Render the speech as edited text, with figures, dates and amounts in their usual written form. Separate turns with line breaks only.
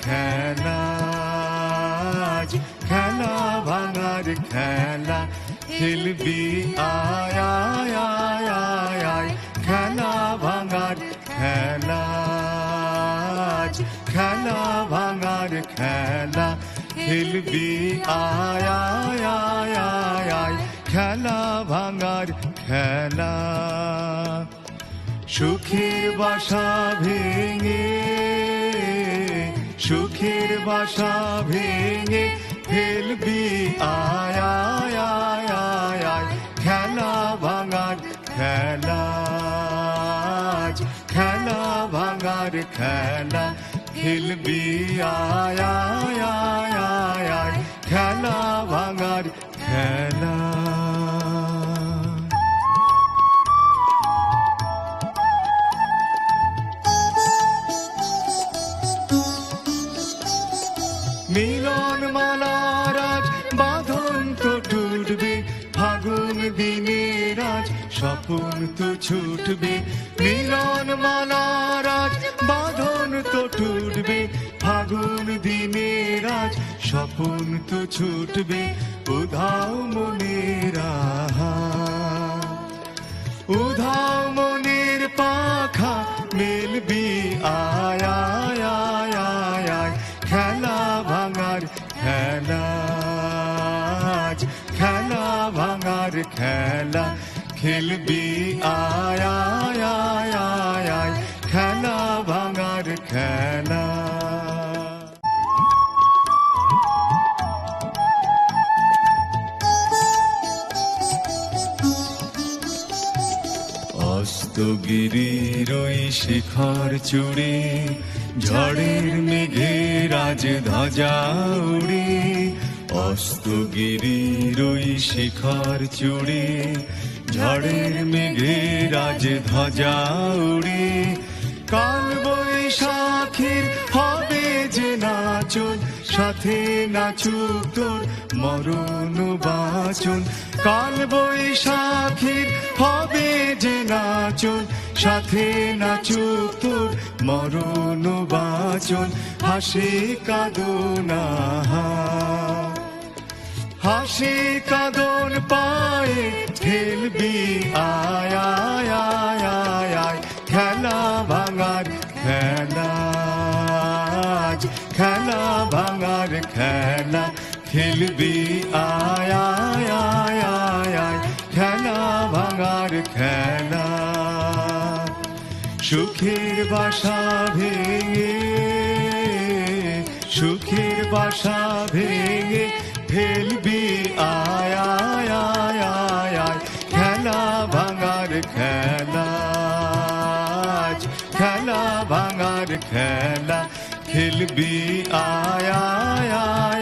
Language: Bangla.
খেলা, খেলা ভাঙার খেলা খেলবি আয় আয় আয় আয় আয়। খেলা ভাঙার খেলা, খেলা ভাঙার খেলা খেলবি আয় আয় আয় আয় আয়। খেলা ভাঙার খেলা, সুখের বাসা ভেঙে, সুখের বাসা ভেঙে ফেলবি আয় আয় আয় আয় আয়। খেলা ভাঙার খেলা, খেলা ভাঙার খেলা খেলবি আয় আয় আয় আয় আয়। খেলা ভাঙার খেলা। মিলন মালার আজ বাঁধন তো টুটবে, ফাগুন দিনের আজ স্বপন তো ছুটবে। মিলন মালার আজ বাঁধন তো টুটবে, ফাগুন দিনের আজ স্বপন তো ছুটবে। উধাও মনের আহা, উধাও মনের পাখা মেলবি আয় আয় আয় আয় আয়। খেলা ভাঙার খেলা, খেলা ভাঙার খেলা খেলবি আয় আয় আয় আয় আয়। খেলা ভাঙার খেলা। অস্তগিরির ওই শিখর চূড়ে ঝড়ের মেঘের আজ ধ্বজা উড়ে। অস্তগিরির ওই শিখর চূড়ে ঝড়ের মেঘের আজ ধ্বজা উড়ে। কাল বৈশাখীর হবে যে নাচন, সাথে নাচুক তোর মরণ বাচন। কাল বৈশাখীর হবে যে নাচন, সাথে নাচুক তোর মরণ বাচন। হাসি কাঁদনা, হাসি কাঁদন পায়ে খেলবি আয় আয় আয় আয় আয়। খেলা ভাঙার খেলা, খেলা ভাঙার খেলা খেলবি আয় আয় আয় আয় আয়। খেলা ভাঙার খেলা, সুখের বাসা ভেঙে, সুখের বাসা ভেঙে ফেলবি আয় আয় আয় আয় আয়। খেলা ভাঙার খেলা, খেলা ভাঙার খেলা খেলবি আয় আয় আয়।